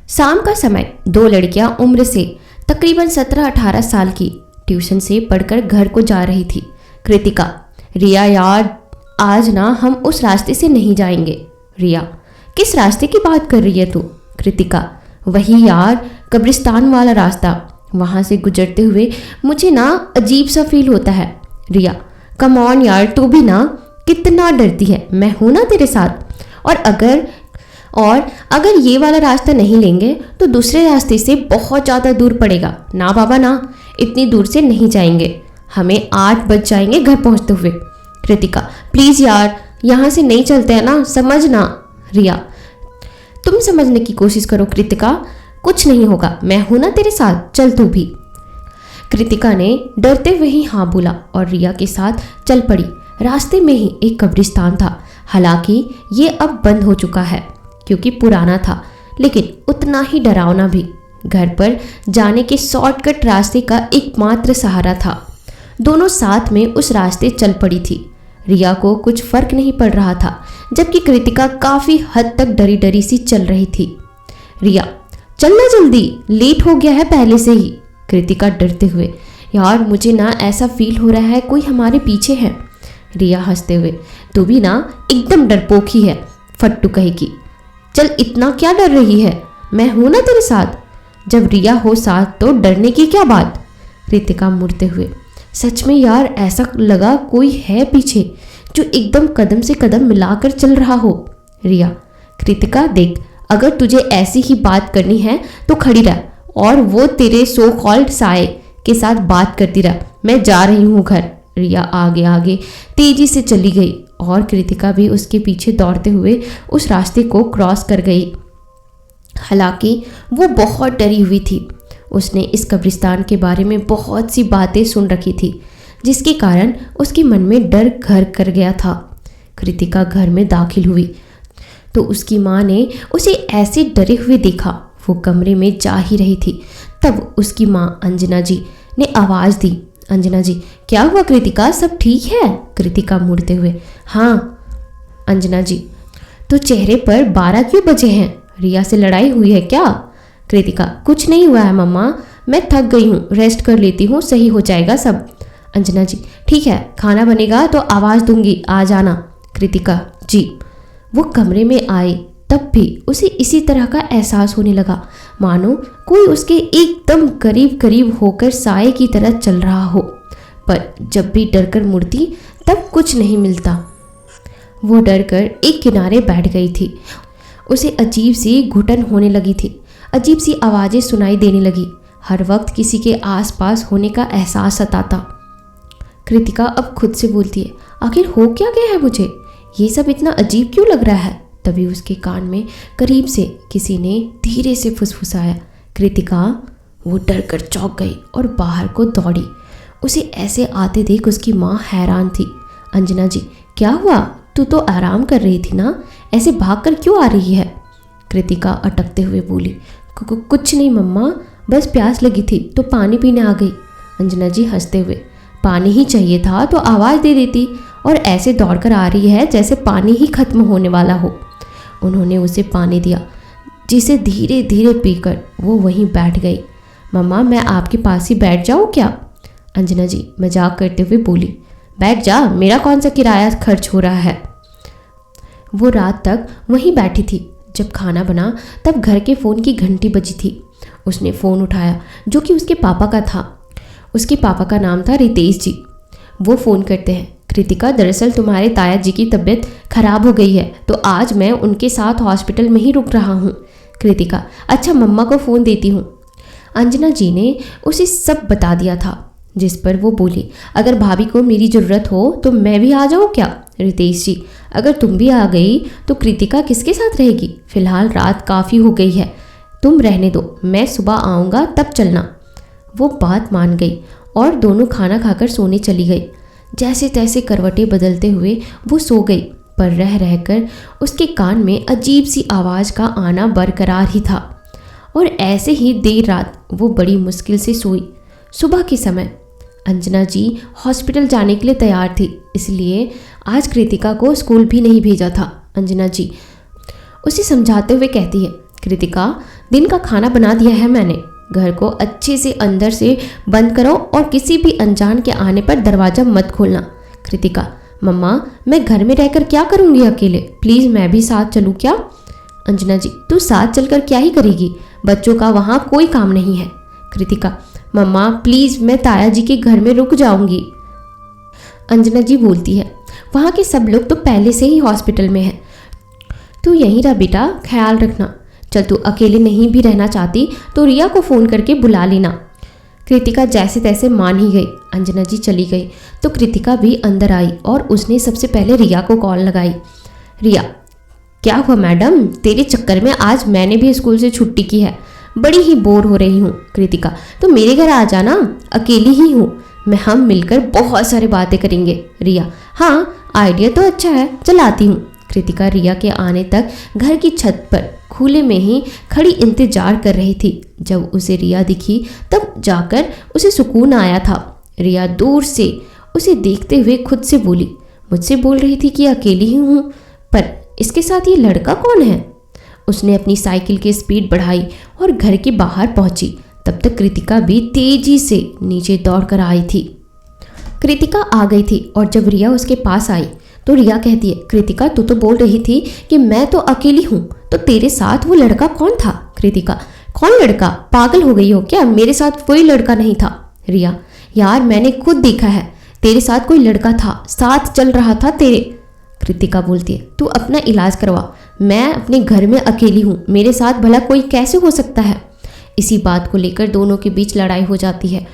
शाम का समय, दो लड़कियां उम्र से तकरीबन 17-18 साल की ट्यूशन से पढ़कर घर को जा रही थी। कृतिका, रिया यार आज ना हम उस रास्ते से नहीं जाएंगे। रिया, किस रास्ते की बात कर रही है तू? कृतिका, वही यार कब्रिस्तान वाला रास्ता, वहाँ से गुजरते हुए मुझे ना अजीब सा फील होता है। रिया, कम ऑन यार, तू भी ना कितना डरती है, मैं हूं ना तेरे साथ। और अगर ये वाला रास्ता नहीं लेंगे तो दूसरे रास्ते से बहुत ज़्यादा दूर पड़ेगा ना बाबा ना, इतनी दूर से नहीं जाएंगे, हमें 8 बज जाएंगे घर पहुंचते हुए। कृतिका, प्लीज़ यार यहाँ से नहीं चलते हैं ना, समझना। रिया, तुम समझने की कोशिश करो कृतिका, कुछ नहीं होगा, मैं हूं ना तेरे साथ, चल तू भी। कृतिका ने डरते हुए ही हाँ बोला और रिया के साथ चल पड़ी। रास्ते में ही एक कब्रिस्तान था, हालांकि ये अब बंद हो चुका है क्योंकि पुराना था, लेकिन उतना ही डरावना भी। घर पर जाने के शॉर्टकट रास्ते का एकमात्र सहारा था। दोनों साथ में उस रास्ते चल पड़ी थी। रिया को कुछ फर्क नहीं पड़ रहा था, जबकि कृतिका काफ़ी हद तक डरी डरी सी चल रही थी। रिया, चलना जल्दी, लेट हो गया है पहले से ही। कृतिका डरते हुए, यार मुझे ना ऐसा फील हो रहा है कोई हमारे पीछे है। रिया हंसते हुए, तू भी ना एकदम डरपोक ही है, फट्टू कहेगी। चल इतना क्या डर रही है, मैं हूं ना तेरे साथ। जब रिया हो साथ तो डरने की क्या बात। कृतिका मुड़ते हुए, सच में यार ऐसा लगा कोई है पीछे जो एकदम कदम से कदम मिलाकर चल रहा हो। रिया, कृतिका देख, अगर तुझे ऐसी ही बात करनी है तो खड़ी रह और वो तेरे सो कॉल्ड साए के साथ बात करती रह, मैं जा रही हूँ घर। रिया आगे आगे तेजी से चली गई और कृतिका भी उसके पीछे दौड़ते हुए उस रास्ते को क्रॉस कर गई। हालांकि वो बहुत डरी हुई थी। उसने इस कब्रिस्तान के बारे में बहुत सी बातें सुन रखी थी, जिसके कारण उसके मन में डर घर कर गया था। कृतिका घर में दाखिल हुई तो उसकी माँ ने उसे ऐसे डरे हुए देखा। वो कमरे में जा ही रही थी, तब उसकी माँ अंजना जी ने आवाज़ दी, अंजना जी, क्या हुआ कृतिका, सब ठीक है? कृतिका मुड़ते हुए, हाँ अंजना जी। तो चेहरे पर 12 क्यों बजे हैं? रिया से लड़ाई हुई है क्या? कृतिका, कुछ नहीं हुआ है मम्मा, मैं थक गई हूँ, रेस्ट कर लेती हूँ, सही हो जाएगा सब। अंजना जी, ठीक है, खाना बनेगा तो आवाज़ दूंगी, आ जाना। कृतिका, जी। वो कमरे में आए तब भी उसे इसी तरह का एहसास होने लगा, मानो कोई उसके एकदम करीब करीब होकर साए की तरह चल रहा हो। पर जब भी डरकर मुड़ती तब कुछ नहीं मिलता। वो डरकर एक किनारे बैठ गई थी। उसे अजीब सी घुटन होने लगी थी, अजीब सी आवाज़ें सुनाई देने लगी, हर वक्त किसी के आसपास होने का एहसास सताता। कृतिका अब खुद से बोलती है, आखिर हो क्या गया है मुझे, ये सब इतना अजीब क्यों लग रहा है? तभी उसके कान में करीब से किसी ने धीरे से फुसफुसाया, कृतिका। वो डर कर चौंक गई और बाहर को दौड़ी। उसे ऐसे आते देख उसकी माँ हैरान थी। अंजना जी, क्या हुआ? तू तो आराम कर रही थी ना, ऐसे भाग कर क्यों आ रही है? कृतिका अटकते हुए बोली, कुछ नहीं मम्मा, बस प्यास लगी थी तो पानी पीने आ गई। अंजना जी हंसते हुए, पानी ही चाहिए था तो आवाज़ दे देती, और ऐसे दौड़कर आ रही है जैसे पानी ही खत्म होने वाला हो। उन्होंने उसे पानी दिया, जिसे धीरे धीरे पीकर वो वहीं बैठ गई। मम्मा, मैं आपके पास ही बैठ जाऊँ क्या? अंजना जी मजाक करते हुए बोली, बैठ जा, मेरा कौन सा किराया खर्च हो रहा है। वो रात तक वहीं बैठी थी। जब खाना बना तब घर के फ़ोन की घंटी बजी थी। उसने फ़ोन उठाया, जो कि उसके पापा का था। उसके पापा का नाम था रितेश जी। वो फ़ोन करते हैं, कृतिका, दरअसल तुम्हारे ताया जी की तबीयत खराब हो गई है तो आज मैं उनके साथ हॉस्पिटल में ही रुक रहा हूँ। कृतिका, अच्छा मम्मा को फ़ोन देती हूँ। अंजना जी ने उसे सब बता दिया था, जिस पर वो बोली, अगर भाभी को मेरी ज़रूरत हो तो मैं भी आ जाऊँ क्या? रितेश जी, अगर तुम भी आ गई तो कृतिका किसके साथ रहेगी? फ़िलहाल रात काफ़ी हो गई है, तुम रहने दो, मैं सुबह आऊँगा तब चलना। वो बात मान गई और दोनों खाना खाकर सोने चली गई। जैसे तैसे करवटें बदलते हुए वो सो गई, पर रह रहकर उसके कान में अजीब सी आवाज़ का आना बरकरार ही था। और ऐसे ही देर रात वो बड़ी मुश्किल से सोई। सुबह के समय अंजना जी हॉस्पिटल जाने के लिए तैयार थी, इसलिए आज कृतिका को स्कूल भी नहीं भेजा था। अंजना जी उसे समझाते हुए कहती है, कृतिका, दिन का खाना बना दिया है मैंने। घर को अच्छे से अंदर से बंद करो और किसी भी अनजान के आने पर दरवाज़ा मत खोलना। कृतिका, मम्मा मैं घर में रहकर क्या करूँगी अकेले, प्लीज़ मैं भी साथ चलूँ क्या? अंजना जी, तू साथ चलकर क्या ही करेगी, बच्चों का वहाँ कोई काम नहीं है। कृतिका, मम्मा प्लीज़ मैं ताया जी के घर में रुक जाऊँगी। अंजना जी बोलती है, वहाँ के सब लोग तो पहले से ही हॉस्पिटल में हैं, तू यहीं रह बेटा, ख्याल रखना। चल तू अकेले नहीं भी रहना चाहती तो रिया को फ़ोन करके बुला लेना। कृतिका जैसे तैसे मान ही गई। अंजना जी चली गई तो कृतिका भी अंदर आई और उसने सबसे पहले रिया को कॉल लगाई। रिया, क्या हुआ मैडम, तेरे चक्कर में आज मैंने भी स्कूल से छुट्टी की है, बड़ी ही बोर हो रही हूँ। कृतिका, तो मेरे घर आ जाना, अकेली ही हूँ मैं, हम मिलकर बहुत सारी बातें करेंगे। रिया, हाँ आइडिया तो अच्छा है, चल आती हूँ। कृतिका रिया के आने तक घर की छत पर खुले में ही खड़ी इंतजार कर रही थी। जब उसे रिया दिखी तब जाकर उसे सुकून आया था। रिया दूर से उसे देखते हुए खुद से बोली, मुझसे बोल रही थी कि अकेली ही हूँ, पर इसके साथ ये लड़का कौन है? उसने अपनी साइकिल की स्पीड बढ़ाई और घर के बाहर पहुंची। तब तक कृतिका भी तेजी से नीचे दौड़कर आई थी। कृतिका आ गई थी और जब रिया उसके पास आई तो रिया कहती है, कृतिका तू तो बोल रही थी कि मैं तो अकेली हूँ, तो तेरे साथ वो लड़का कौन था? कृतिका, कौन लड़का, पागल हो गई हो क्या, मेरे साथ कोई लड़का नहीं था। रिया, यार मैंने खुद देखा है, तेरे साथ कोई लड़का था, साथ चल रहा था तेरे। कृतिका बोलती है, तू अपना इलाज करवा, मैं अपने घर में अकेली हूँ, मेरे साथ भला कोई कैसे हो सकता है? इसी बात को लेकर दोनों के बीच लड़ाई हो जाती है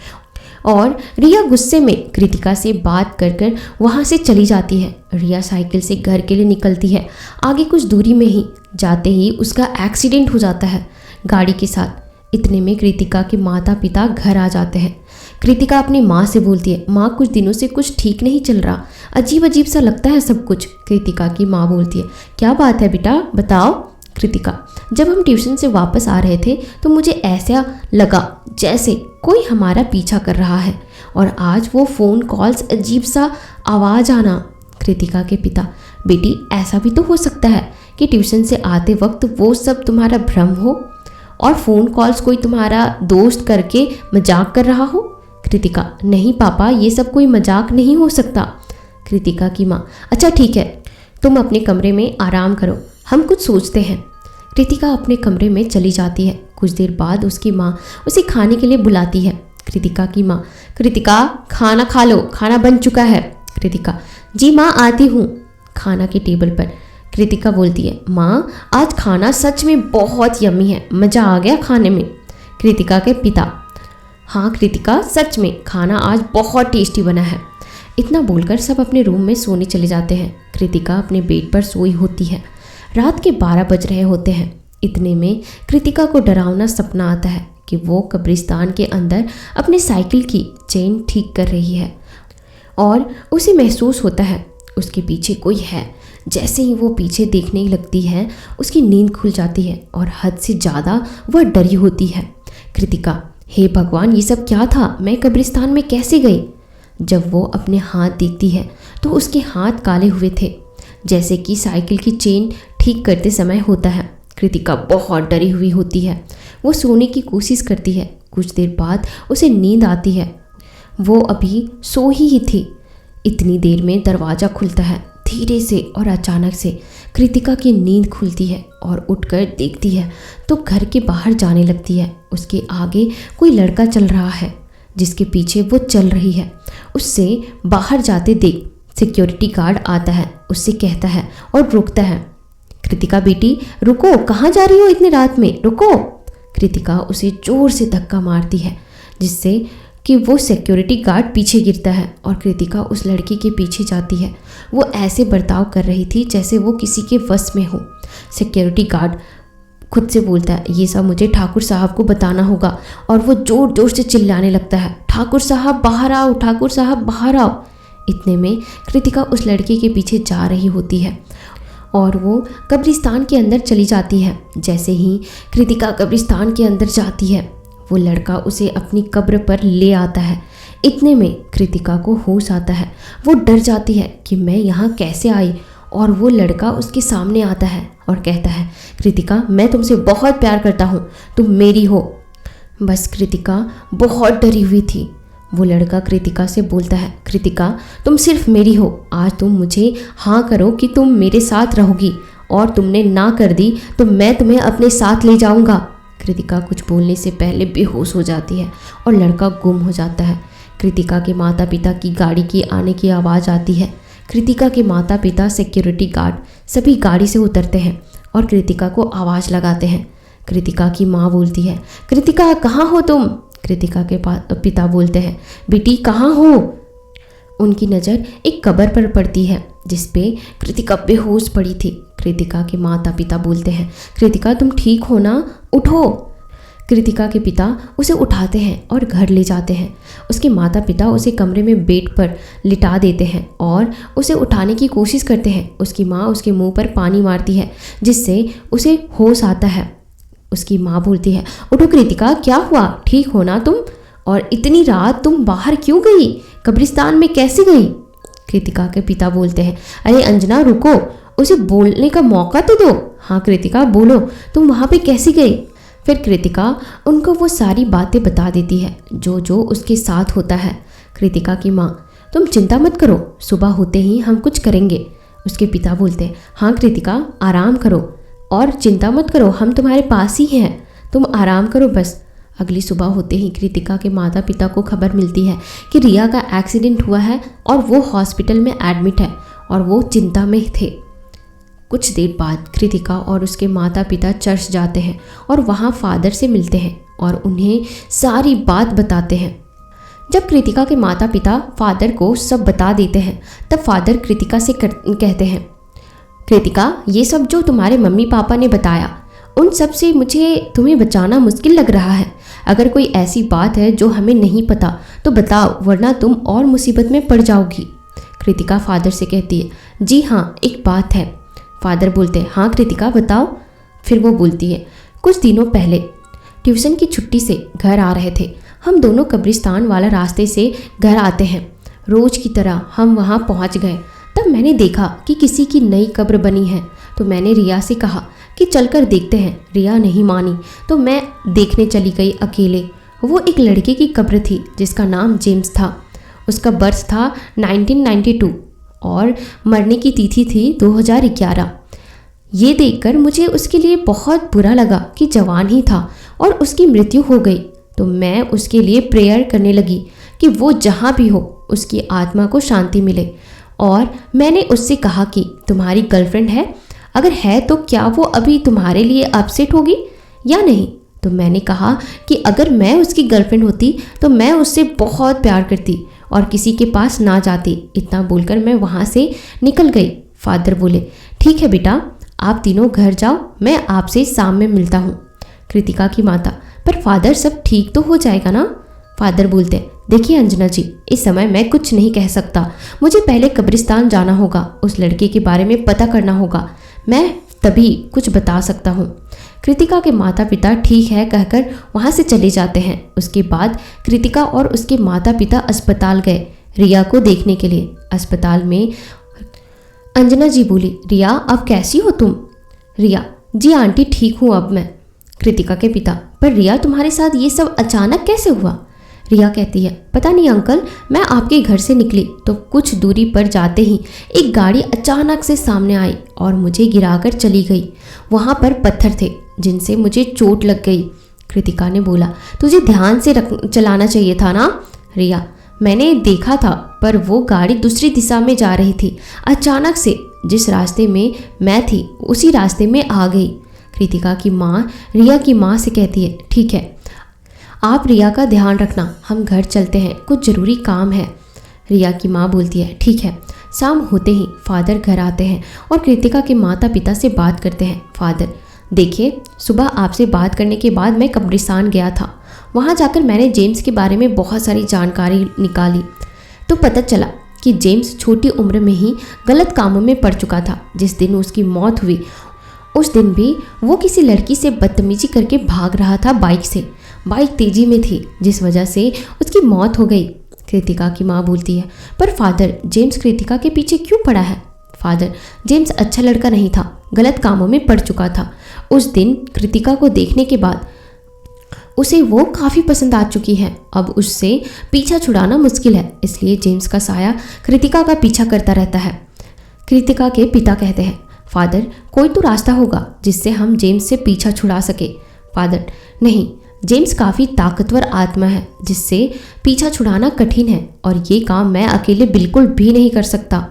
और रिया गुस्से में कृतिका से बात कर कर वहाँ से चली जाती है। रिया साइकिल से घर के लिए निकलती है। आगे कुछ दूरी में ही जाते ही उसका एक्सीडेंट हो जाता है गाड़ी के साथ। इतने में कृतिका के माता पिता घर आ जाते हैं। कृतिका अपनी माँ से बोलती है, माँ कुछ दिनों से कुछ ठीक नहीं चल रहा, अजीब अजीब सा लगता है सब कुछ। कृतिका की माँ बोलती है, क्या बात है बेटा बताओ। कृतिका, जब हम ट्यूशन से वापस आ रहे थे तो मुझे ऐसा लगा जैसे कोई हमारा पीछा कर रहा है और आज वो फ़ोन कॉल्स अजीब सा आवाज़ आना। कृतिका के पिता, बेटी ऐसा भी तो हो सकता है कि ट्यूशन से आते वक्त वो सब तुम्हारा भ्रम हो और फ़ोन कॉल्स कोई तुम्हारा दोस्त करके मजाक कर रहा हो। कृतिका, नहीं पापा ये सब कोई मजाक नहीं हो सकता। कृतिका की माँ, अच्छा ठीक है, तुम अपने कमरे में आराम करो, हम कुछ सोचते हैं। कृतिका अपने कमरे में चली जाती है। कुछ देर बाद उसकी माँ उसे खाने के लिए बुलाती है। कृतिका की माँ, कृतिका खाना खा लो, खाना बन चुका है। कृतिका, जी माँ आती हूँ। खाना के टेबल पर कृतिका बोलती है, माँ आज खाना सच में बहुत यम्मी है, मज़ा आ गया खाने में। कृतिका के पिता, हाँ कृतिका सच में खाना आज बहुत टेस्टी बना है। इतना बोलकर सब अपने रूम में सोने चले जाते हैं। कृतिका अपने बेड पर सोई होती है। रात के 12 बज रहे होते हैं। इतने में कृतिका को डरावना सपना आता है कि वो कब्रिस्तान के अंदर अपने साइकिल की चेन ठीक कर रही है और उसे महसूस होता है उसके पीछे कोई है। जैसे ही वो पीछे देखने लगती है उसकी नींद खुल जाती है और हद से ज़्यादा वह डरी होती है। कृतिका, हे भगवान ये सब क्या था, मैं कब्रिस्तान में कैसे गई? जब वो अपने हाथ देखती है तो उसके हाथ काले हुए थे, जैसे कि साइकिल की चेन ठीक करते समय होता है। कृतिका बहुत डरी हुई होती है। वो सोने की कोशिश करती है। कुछ देर बाद उसे नींद आती है। वो अभी सो ही थी। इतनी देर में दरवाज़ा खुलता है धीरे से और अचानक से। कृतिका की नींद खुलती है और उठकर देखती है तो घर के बाहर जाने लगती है। उसके आगे कोई लड़का चल रहा है जिसके पीछे वो चल रही है। उससे बाहर जाते देख सिक्योरिटी गार्ड आता है, उससे कहता है और रोकता है, कृतिका बेटी रुको, कहाँ जा रही हो इतनी रात में, रुको। कृतिका उसे जोर से धक्का मारती है जिससे कि वो सिक्योरिटी गार्ड पीछे गिरता है और कृतिका उस लड़की के पीछे जाती है। वो ऐसे बर्ताव कर रही थी जैसे वो किसी के वश में हो। सिक्योरिटी गार्ड खुद से बोलता है, ये सब मुझे ठाकुर साहब को बताना होगा, और वो जोर जोर से चिल्लाने लगता है, ठाकुर साहब बाहर आओ, ठाकुर साहब बाहर आओ। इतने में कृतिका उस लड़के के पीछे जा रही होती है और वो कब्रिस्तान के अंदर चली जाती है। जैसे ही कृतिका कब्रिस्तान के अंदर जाती है वो लड़का उसे अपनी कब्र पर ले आता है। इतने में कृतिका को होश आता है। वो डर जाती है कि मैं यहाँ कैसे आई और वो लड़का उसके सामने आता है और कहता है, कृतिका मैं तुमसे बहुत प्यार करता हूँ, तुम मेरी हो। बस कृतिका बहुत डरी हुई थी। वो लड़का कृतिका से बोलता है, कृतिका तुम सिर्फ मेरी हो, आज तुम मुझे हाँ करो कि तुम मेरे साथ रहोगी, और तुमने ना कर दी तो मैं तुम्हें अपने साथ ले जाऊंगा। कृतिका कुछ बोलने से पहले बेहोश हो जाती है और लड़का गुम हो जाता है। कृतिका के माता पिता की गाड़ी की आने की आवाज़ आती है। कृतिका के माता पिता, सिक्योरिटी गार्ड सभी गाड़ी से उतरते हैं और कृतिका को आवाज़ लगाते हैं। कृतिका की माँ बोलती है, कृतिका कहाँ हो तुम? कृतिका के पिता बोलते हैं, बेटी कहाँ हो? उनकी नज़र एक कब्र पर पड़ती है जिस पे कृतिका बेहोश पड़ी थी। कृतिका के माता पिता बोलते हैं, कृतिका तुम ठीक हो ना, उठो। कृतिका के पिता उसे उठाते हैं और घर ले जाते हैं। उसके माता पिता उसे कमरे में बेड पर लिटा देते हैं और उसे उठाने की कोशिश करते हैं। उसकी माँ उसके मुंह पर पानी मारती है जिससे उसे होश आता है। उसकी माँ बोलती है, उठो कृतिका, क्या हुआ, ठीक हो ना तुम? और इतनी रात तुम बाहर क्यों गई? कब्रिस्तान में कैसे गई? कृतिका के पिता बोलते हैं, अरे अंजना रुको, उसे बोलने का मौका तो दो। हाँ कृतिका बोलो, तुम वहाँ पे कैसे गई? फिर कृतिका उनको वो सारी बातें बता देती है जो जो उसके साथ होता है। कृतिका की माँ, तुम चिंता मत करो, सुबह होते ही हम कुछ करेंगे। उसके पिता बोलते हैं, हाँ कृतिका आराम करो और चिंता मत करो, हम तुम्हारे पास ही हैं, तुम आराम करो बस। अगली सुबह होते ही कृतिका के माता पिता को खबर मिलती है कि रिया का एक्सीडेंट हुआ है और वो हॉस्पिटल में एडमिट है और वो चिंता में थे। कुछ देर बाद कृतिका और उसके माता पिता चर्च जाते हैं और वहाँ फादर से मिलते हैं और उन्हें सारी बात बताते हैं। जब कृतिका के माता पिता फादर को सब बता देते हैं तब फादर कृतिका से कहते हैं, कृतिका ये सब जो तुम्हारे मम्मी पापा ने बताया उन सब से मुझे तुम्हें बचाना मुश्किल लग रहा है। अगर कोई ऐसी बात है जो हमें नहीं पता तो बताओ, वरना तुम और मुसीबत में पड़ जाओगी। कृतिका फादर से कहती है, जी हाँ एक बात है। फादर बोलते हैं, हाँ कृतिका बताओ। फिर वो बोलती है, कुछ दिनों पहले ट्यूशन की छुट्टी से घर आ रहे थे। हम दोनों कब्रिस्तान वाला रास्ते से घर आते हैं। रोज़ की तरह हम वहाँ पहुँच गए। तब मैंने देखा कि किसी की नई कब्र बनी है, तो मैंने रिया से कहा कि चलकर देखते हैं। रिया नहीं मानी तो मैं देखने चली गई अकेले। वो एक लड़के की कब्र थी जिसका नाम जेम्स था। उसका बर्थ था 1992 और मरने की तिथि थी 2011। ये देखकर मुझे उसके लिए बहुत बुरा लगा कि जवान ही था और उसकी मृत्यु हो गई। तो मैं उसके लिए प्रेयर करने लगी कि वो जहाँ भी हो उसकी आत्मा को शांति मिले। और मैंने उससे कहा कि तुम्हारी गर्लफ्रेंड है? अगर है तो क्या वो अभी तुम्हारे लिए अपसेट होगी या नहीं? तो मैंने कहा कि अगर मैं उसकी गर्लफ्रेंड होती तो मैं उससे बहुत प्यार करती और किसी के पास ना जाती। इतना बोलकर मैं वहाँ से निकल गई। फादर बोले, ठीक है बेटा, आप तीनों घर जाओ, मैं आपसे शाम में मिलता हूँ। कृतिका की माता, पर फादर सब ठीक तो हो जाएगा ना? फादर बोलते, देखिए अंजना जी, इस समय मैं कुछ नहीं कह सकता। मुझे पहले कब्रिस्तान जाना होगा, उस लड़के के बारे में पता करना होगा, मैं तभी कुछ बता सकता हूँ। कृतिका के माता पिता ठीक है कहकर वहाँ से चले जाते हैं। उसके बाद कृतिका और उसके माता पिता अस्पताल गए रिया को देखने के लिए। अस्पताल में अंजना जी बोली, रिया अब कैसी हो तुम? रिया, जी आंटी ठीक हूँ अब मैं। कृतिका के पिता, पर रिया तुम्हारे साथ ये सब अचानक कैसे हुआ? रिया कहती है, पता नहीं अंकल, मैं आपके घर से निकली तो कुछ दूरी पर जाते ही एक गाड़ी अचानक से सामने आई और मुझे गिराकर चली गई। वहाँ पर पत्थर थे जिनसे मुझे चोट लग गई। कृतिका ने बोला, तुझे ध्यान से चलाना चाहिए था ना? रिया, मैंने देखा था पर वो गाड़ी दूसरी दिशा में जा रही थी। अचानक से जिस रास्ते में मैं थी उसी रास्ते में आ गई। कृतिका की माँ रिया की माँ से कहती है, ठीक है, आप रिया का ध्यान रखना, हम घर चलते हैं, कुछ ज़रूरी काम है। रिया की माँ बोलती है, ठीक है। शाम होते ही फादर घर आते हैं और कृतिका के माता पिता से बात करते हैं। फादर, देखिए, सुबह आपसे बात करने के बाद मैं कब्रिस्तान गया था। वहाँ जाकर मैंने जेम्स के बारे में बहुत सारी जानकारी निकाली तो पता चला कि जेम्स छोटी उम्र में ही गलत कामों में पड़ चुका था। जिस दिन उसकी मौत हुई उस दिन भी वो किसी लड़की से बदतमीजी करके भाग रहा था बाइक से। बाइक तेजी में थी जिस वजह से उसकी मौत हो गई। कृतिका की माँ बोलती है, पर फादर, जेम्स कृतिका के पीछे क्यों पड़ा है? फादर, जेम्स अच्छा लड़का नहीं था, गलत कामों में पड़ चुका था। उस दिन कृतिका को देखने के बाद उसे वो काफ़ी पसंद आ चुकी है। अब उससे पीछा छुड़ाना मुश्किल है, इसलिए जेम्स का साया कृतिका का पीछा करता रहता है। कृतिका के पिता कहते हैं, फादर, कोई तो रास्ता होगा जिससे हम जेम्स से पीछा छुड़ा सके। फादर, नहीं, जेम्स काफ़ी ताकतवर आत्मा है जिससे पीछा छुड़ाना कठिन है और ये काम मैं अकेले बिल्कुल भी नहीं कर सकता।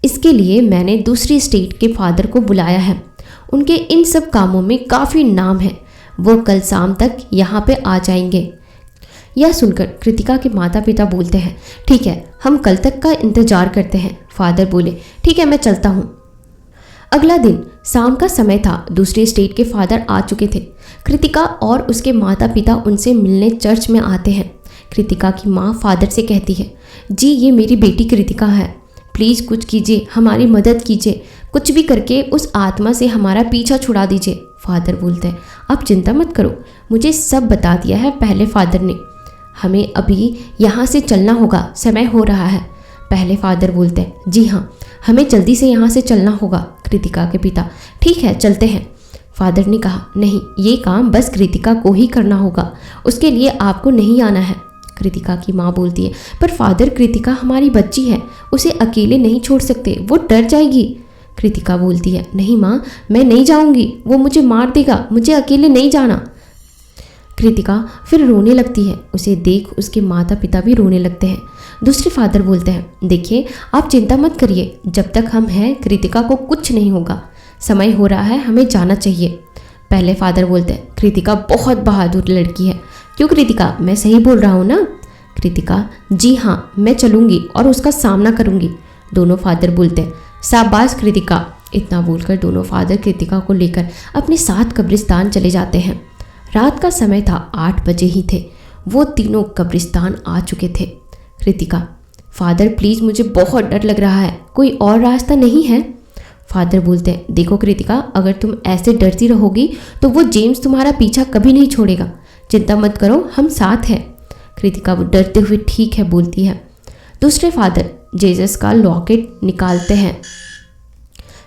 इसके लिए मैंने दूसरी स्टेट के फादर को बुलाया है। उनके इन सब कामों में काफ़ी नाम है। वो कल शाम तक यहाँ पे आ जाएंगे। यह सुनकर कृतिका के माता पिता बोलते हैं, ठीक है, हम कल तक का इंतजार करते हैं। फादर बोले, ठीक है, मैं चलता हूँ। अगला दिन शाम का समय था। दूसरे स्टेट के फादर आ चुके थे। कृतिका और उसके माता पिता उनसे मिलने चर्च में आते हैं। कृतिका की माँ फादर से कहती है, जी ये मेरी बेटी कृतिका है, प्लीज़ कुछ कीजिए, हमारी मदद कीजिए, कुछ भी करके उस आत्मा से हमारा पीछा छुड़ा दीजिए। फादर बोलते हैं, आप चिंता मत करो, मुझे सब बता दिया है पहले फादर ने, हमें अभी यहाँ से चलना होगा, समय हो रहा है। पहले फादर बोलते हैं, जी हाँ, हमें जल्दी से यहाँ से चलना होगा। कृतिका के पिता, ठीक है, चलते हैं। फादर ने कहा, नहीं, ये काम बस कृतिका को ही करना होगा, उसके लिए आपको नहीं आना है। कृतिका की माँ बोलती है, पर फादर, कृतिका हमारी बच्ची है, उसे अकेले नहीं छोड़ सकते, वो डर जाएगी। कृतिका बोलती है, नहीं माँ, मैं नहीं जाऊँगी, वो मुझे मार देगा, मुझे अकेले नहीं जाना। कृतिका फिर रोने लगती है। उसे देख उसके माता पिता भी रोने लगते हैं। दूसरे फादर बोलते हैं, देखिए आप चिंता मत करिए, जब तक हम हैं कृतिका को कुछ नहीं होगा, समय हो रहा है, हमें जाना चाहिए। पहले फादर बोलते हैं, कृतिका बहुत बहादुर लड़की है, क्यों कृतिका, मैं सही बोल रहा हूँ ना? कृतिका, जी हाँ, मैं चलूँगी और उसका सामना करूँगी। दोनों फादर बोलते हैं, शाबाश कृतिका। इतना बोलकर दोनों फादर कृतिका को लेकर अपने साथ कब्रिस्तान चले जाते हैं। रात का समय था, 8 बजे ही थे। वो तीनों कब्रिस्तान आ चुके थे। कृतिका, फादर प्लीज़, मुझे बहुत डर लग रहा है, कोई और रास्ता नहीं है? फादर बोलते हैं, देखो कृतिका, अगर तुम ऐसे डरती रहोगी तो वो जेम्स तुम्हारा पीछा कभी नहीं छोड़ेगा, चिंता मत करो, हम साथ हैं। कृतिका वो डरते हुए ठीक है बोलती है। दूसरे फादर जेसस का लॉकेट निकालते हैं,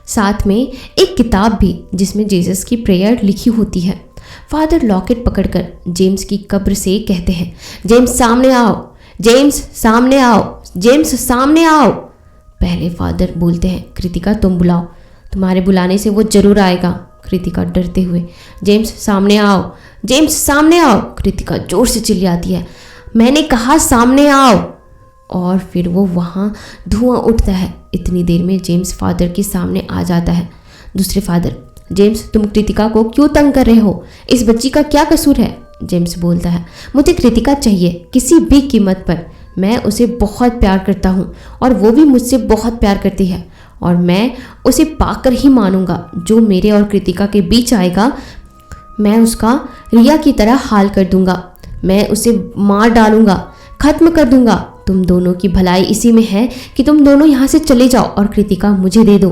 साथ में एक किताब भी जिसमें जेसस की प्रेयर लिखी होती है। फादर लॉकेट पकड़कर जेम्स की कब्र से कहते हैं, जेम्स सामने आओ, जेम्स सामने आओ, जेम्स सामने आओ। पहले फादर बोलते हैं, कृतिका तुम बुलाओ, तुम्हारे बुलाने से वो जरूर आएगा। कृतिका डरते हुए, जेम्स सामने आओ, जेम्स सामने आओ। कृतिका जोर से चिल्लाती है, मैंने कहा सामने आओ। और फिर वो वहाँ धुआं उठता है। इतनी देर में जेम्स फादर के सामने आ जाता है। दूसरे फादर, जेम्स तुम कृतिका को क्यों तंग कर रहे हो, इस बच्ची का क्या कसूर है? जेम्स बोलता है, मुझे कृतिका चाहिए, किसी भी कीमत पर, मैं उसे बहुत प्यार करता हूँ और वो भी मुझसे बहुत प्यार करती है, और मैं उसे पाकर ही मानूंगा। जो मेरे और कृतिका के बीच आएगा, मैं उसका रिया की तरह हाल कर दूंगा, मैं उसे मार डालूंगा, खत्म कर दूंगा। तुम दोनों की भलाई इसी में है कि तुम दोनों यहाँ से चले जाओ और कृतिका मुझे दे दो।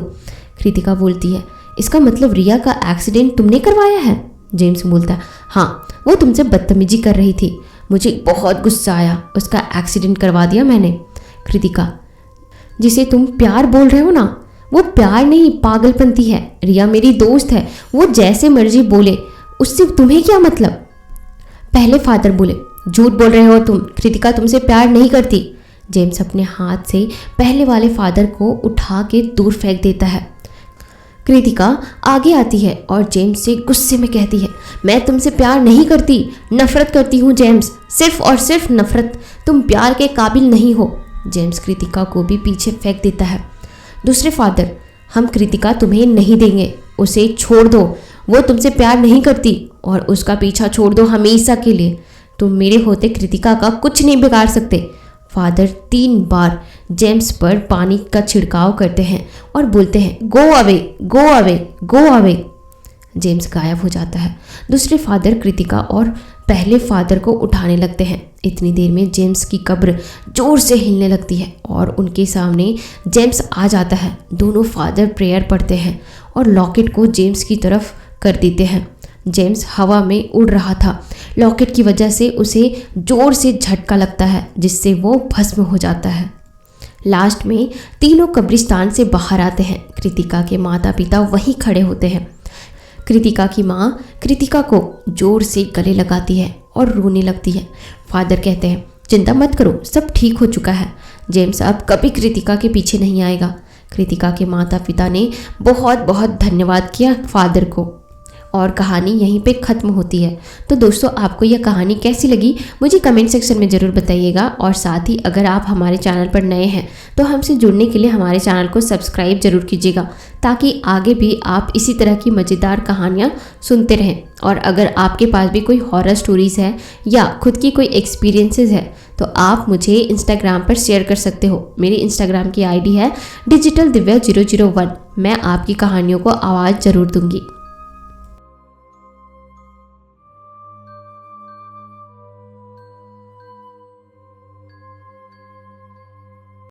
कृतिका बोलती है, इसका मतलब रिया का एक्सीडेंट तुमने करवाया है? जेम्स बोलता है, हाँ, वो तुमसे बदतमीजी कर रही थी, मुझे बहुत गुस्सा आया, उसका एक्सीडेंट करवा दिया मैंने। कृतिका, जिसे तुम प्यार बोल रहे हो ना, वो प्यार नहीं, पागलपंती है। रिया मेरी दोस्त है, वो जैसे मर्जी बोले, उससे तुम्हें क्या मतलब? पहले फादर बोले, झूठ बोल रहे हो तुम, कृतिका तुमसे प्यार नहीं करती। जेम्स अपने हाथ से पहले वाले फादर को उठा के दूर फेंक देता है। कृतिका आगे आती है और जेम्स से गुस्से में कहती है, मैं तुमसे प्यार नहीं करती, नफरत करती हूँ जेम्स, सिर्फ और सिर्फ नफरत, तुम प्यार के काबिल नहीं हो। जेम्स कृतिका को भी पीछे फेंक देता है। दूसरे फादर, हम कृतिका तुम्हें नहीं देंगे, उसे छोड़ दो, वो तुमसे प्यार नहीं करती और उसका पीछा छोड़ दो हमेशा के लिए। तुम मेरे होते कृतिका का कुछ नहीं बिगाड़ सकते। फादर 3 बार जेम्स पर पानी का छिड़काव करते हैं और बोलते हैं, go away, go away, go away. James गायब हो जाता है। दूसरे फादर कृतिका और पहले फादर को उठाने लगते हैं। इतनी देर में जेम्स की कब्र जोर से हिलने लगती है और उनके सामने जेम्स आ जाता है। दोनों फादर प्रेयर पढ़ते हैं और लॉकेट को जेम्स की तरफ कर देते हैं। जेम्स हवा में उड़ रहा था। लॉकेट की वजह से उसे जोर से झटका लगता है, जिससे वो भस्म हो जाता है। लास्ट में तीनों कब्रिस्तान से बाहर आते हैं। कृतिका के माता पिता वहीं खड़े होते हैं। कृतिका की माँ कृतिका को जोर से गले लगाती है और रोने लगती है। फादर कहते हैं, चिंता मत करो, सब ठीक हो चुका है। जेम्स अब कभी कृतिका के पीछे नहीं आएगा। कृतिका के माता पिता ने बहुत बहुत धन्यवाद किया फादर को और कहानी यहीं पे ख़त्म होती है। तो दोस्तों, आपको यह कहानी कैसी लगी मुझे कमेंट सेक्शन में ज़रूर बताइएगा। और साथ ही अगर आप हमारे चैनल पर नए हैं तो हमसे जुड़ने के लिए हमारे चैनल को सब्सक्राइब ज़रूर कीजिएगा, ताकि आगे भी आप इसी तरह की मज़ेदार कहानियाँ सुनते रहें। और अगर आपके पास भी कोई हॉरर स्टोरीज़ है या खुद की कोई एक्सपीरियंसेस है तो आप मुझे इंस्टाग्राम पर शेयर कर सकते हो। मेरी इंस्टाग्राम की आईडी है digital divya 001। मैं आपकी कहानियों को आवाज़ ज़रूर दूंगी।